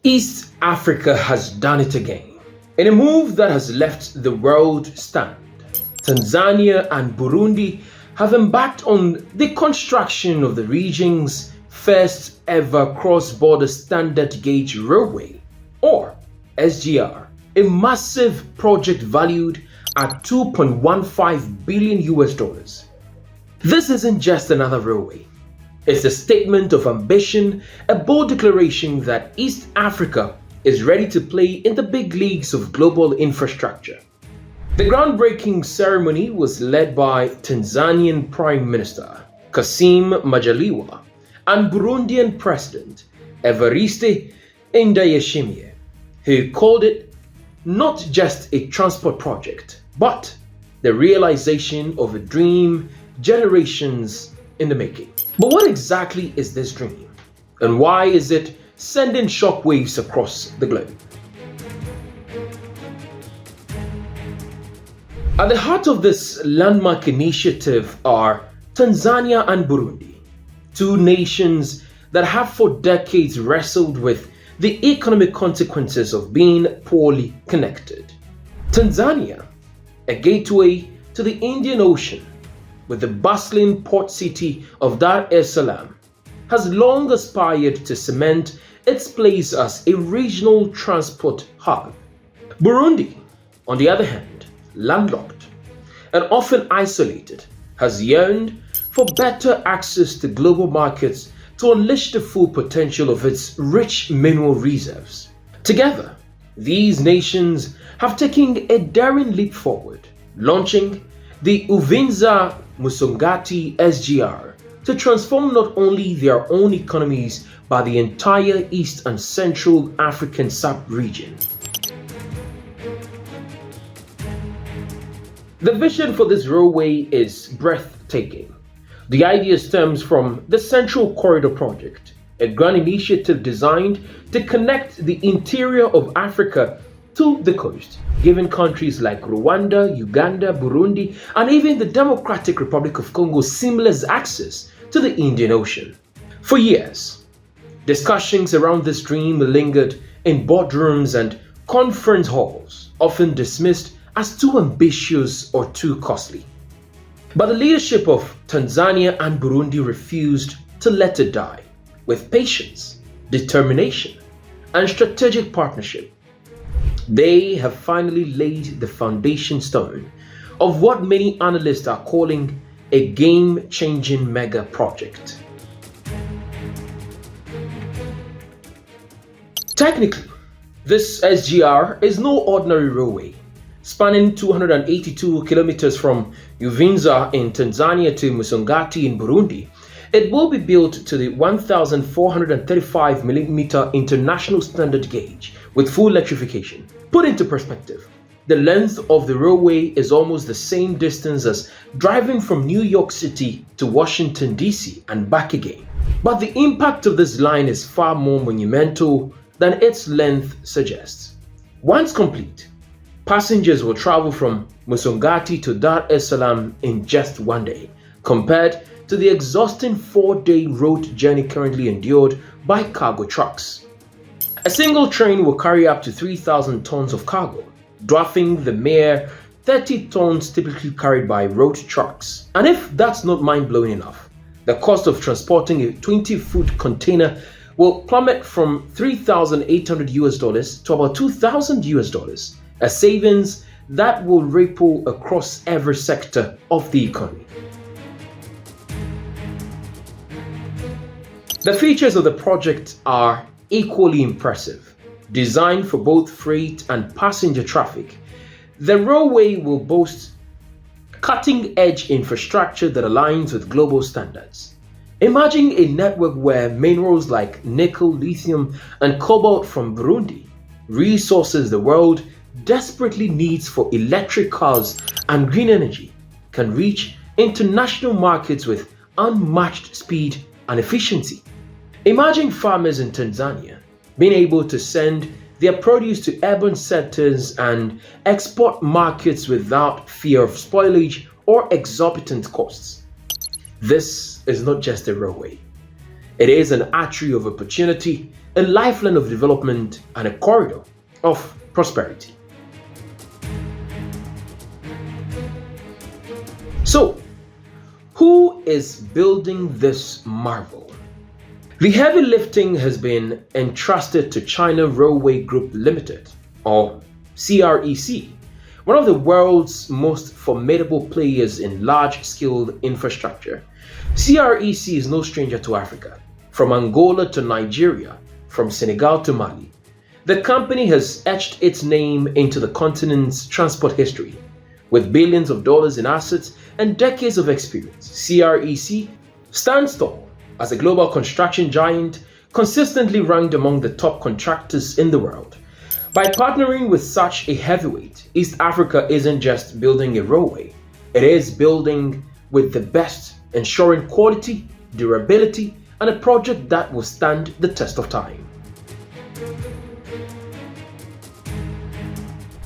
East Africa has done it again. In a move that has left the world stunned, Tanzania and Burundi have embarked on the construction of the region's first ever cross-border standard gauge railway, or SGR, a massive project valued at 2.15 billion US dollars. This isn't just another railway. It's a statement of ambition, a bold declaration that East Africa is ready to play in the big leagues of global infrastructure. The groundbreaking ceremony was led by Tanzanian Prime Minister Kassim Majaliwa and Burundian President Evariste Ndayishimiye, who called it not just a transport project, but the realization of a dream generations in the making. But what exactly is this dream? And why is it sending shockwaves across the globe? At the heart of this landmark initiative are Tanzania and Burundi, two nations that have for decades wrestled with the economic consequences of being poorly connected. Tanzania, a gateway to the Indian Ocean, with the bustling port city of Dar es Salaam, has long aspired to cement its place as a regional transport hub. Burundi, on the other hand, landlocked and often isolated, has yearned for better access to global markets to unleash the full potential of its rich mineral reserves. Together, these nations have taken a daring leap forward, launching the Uvinza Musongati SGR to transform not only their own economies but the entire East and Central African sub-region. The vision for this railway is breathtaking. The idea stems from the Central Corridor Project, a grand initiative designed to connect the interior of Africa to the coast, giving countries like Rwanda, Uganda, Burundi, and even the Democratic Republic of Congo seamless access to the Indian Ocean. For years, discussions around this dream lingered in boardrooms and conference halls, often dismissed as too ambitious or too costly. But the leadership of Tanzania and Burundi refused to let it die. With patience, determination, and strategic partnership, they have finally laid the foundation stone of what many analysts are calling a game-changing mega project. Technically, this SGR is no ordinary railway. Spanning 282 kilometers from Uvinza in Tanzania to Musongati in Burundi, it will be built to the 1,435 mm international standard gauge with full electrification. Put into perspective, the length of the railway is almost the same distance as driving from New York City to Washington, D.C. and back again. But the impact of this line is far more monumental than its length suggests. Once complete, passengers will travel from Musongati to Dar es Salaam in just one day, compared to the exhausting 4-day road journey currently endured by cargo trucks. A single train will carry up to 3,000 tons of cargo, dwarfing the mere 30 tons typically carried by road trucks. And if that's not mind-blowing enough, the cost of transporting a 20-foot container will plummet from $3,800 US to about $2,000 US, a savings that will ripple across every sector of the economy. The features of the project are equally impressive. Designed for both freight and passenger traffic, the railway will boast cutting-edge infrastructure that aligns with global standards. Imagine a network where minerals like nickel, lithium, and cobalt from Burundi, resources the world desperately needs for electric cars and green energy, can reach international markets with unmatched speed and efficiency. Imagine farmers in Tanzania being able to send their produce to urban centers and export markets without fear of spoilage or exorbitant costs. This is not just a railway. It is an artery of opportunity a lifeline of development and a corridor of prosperity. So, who is building this marvel? The heavy lifting has been entrusted to China Railway Group Limited, or CREC, one of the world's most formidable players in large-scale infrastructure. CREC is no stranger to Africa. From Angola to Nigeria, from Senegal to Mali, the company has etched its name into the continent's transport history. With billions of dollars in assets and decades of experience, CREC stands tall as a global construction giant, consistently ranked among the top contractors in the world. By partnering with such a heavyweight, East Africa isn't just building a railway, it is building with the best, ensuring quality, durability, and a project that will stand the test of time.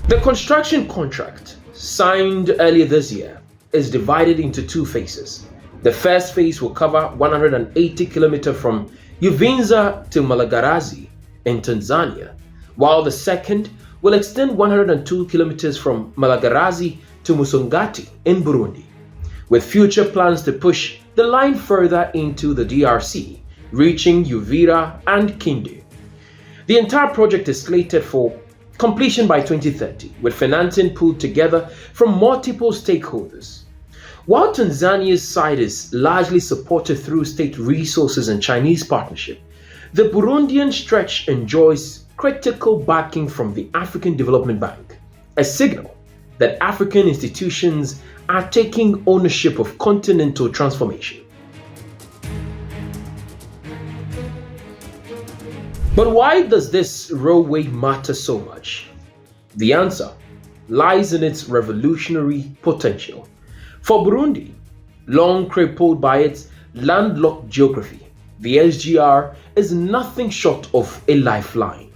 The construction contract, signed earlier this year, is divided into two phases. The first phase will cover 180 km from Uvinza to Malagarasi in Tanzania, while the second will extend 102 km from Malagarasi to Musongati in Burundi, with future plans to push the line further into the DRC, reaching Uvira and Kindu. The entire project is slated for completion by 2030, with financing pulled together from multiple stakeholders. While Tanzania's side is largely supported through state resources and Chinese partnership, the Burundian stretch enjoys critical backing from the African Development Bank, a signal that African institutions are taking ownership of continental transformation. But why does this railway matter so much? The answer lies in its revolutionary potential. For Burundi, long crippled by its landlocked geography, the SGR is nothing short of a lifeline.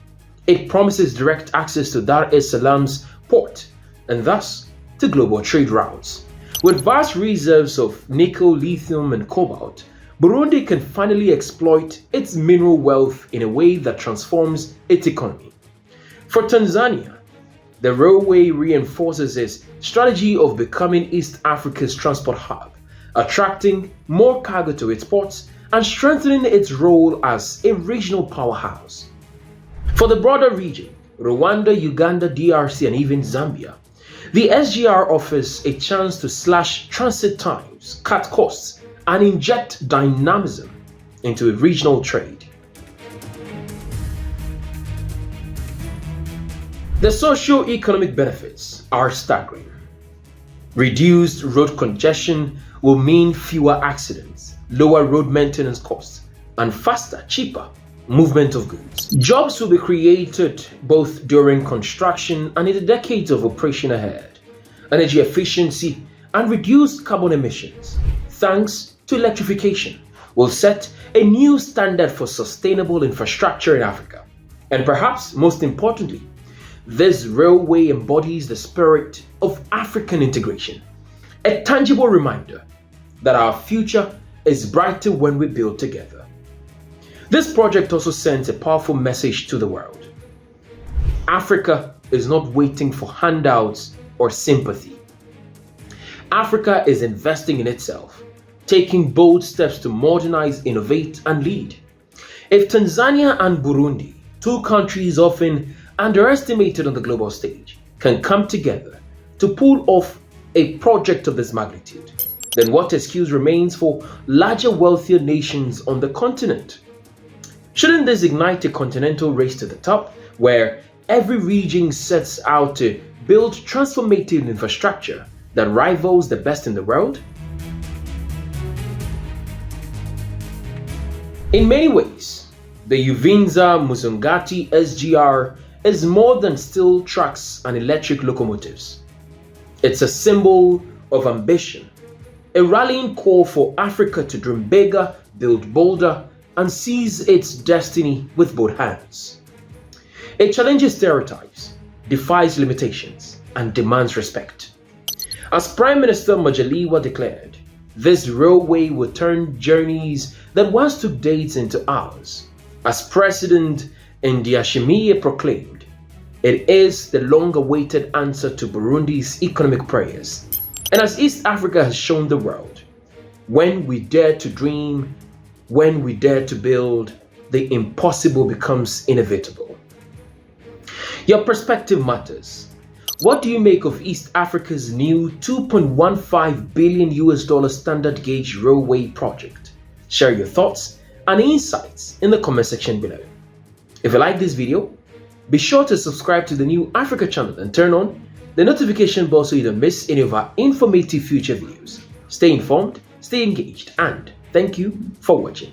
It promises direct access to Dar es Salaam's port and thus to global trade routes. With vast reserves of nickel, lithium, and cobalt, Burundi can finally exploit its mineral wealth in a way that transforms its economy. For Tanzania, the railway reinforces its strategy of becoming East Africa's transport hub, attracting more cargo to its ports and strengthening its role as a regional powerhouse. For the broader region, Rwanda, Uganda, DRC, and even Zambia, the SGR offers a chance to slash transit times, cut costs, and inject dynamism into a regional trade. The socio-economic benefits are staggering. Reduced road congestion will mean fewer accidents, lower road maintenance costs, and faster, cheaper movement of goods. Jobs will be created both during construction and in the decades of operation ahead. Energy efficiency and reduced carbon emissions, thanks to electrification, will set a new standard for sustainable infrastructure in Africa. And perhaps most importantly, this railway embodies the spirit of African integration, a tangible reminder that our future is brighter when we build together. This project also sends a powerful message to the world. Africa is not waiting for handouts or sympathy. Africa is investing in itself, taking bold steps to modernize, innovate, and lead. If Tanzania and Burundi, two countries often underestimated on the global stage, can come together to pull off a project of this magnitude, then what excuse remains for larger, wealthier nations on the continent? Shouldn't this ignite a continental race to the top, where every region sets out to build transformative infrastructure that rivals the best in the world? In many ways, the Uvinza Musongati SGR is more than steel tracks and electric locomotives. It's a symbol of ambition, a rallying call for Africa to dream bigger, build bolder, and seize its destiny with both hands. It challenges stereotypes, defies limitations, and demands respect. As Prime Minister Majaliwa declared, this railway will turn journeys that once took days into hours, As President Ndayishimiye proclaimed, it is the long-awaited answer to Burundi's economic prayers. And as East Africa has shown the world, when we dare to dream, when we dare to build, the impossible becomes inevitable. Your perspective matters. What do you make of East Africa's new $2.15 billion standard gauge railway project? Share your thoughts and insights in the comment section below. If you like this video, be sure to subscribe to the New Africa channel and turn on the notification bell so you don't miss any of our informative future videos. Stay informed, stay engaged, and thank you for watching.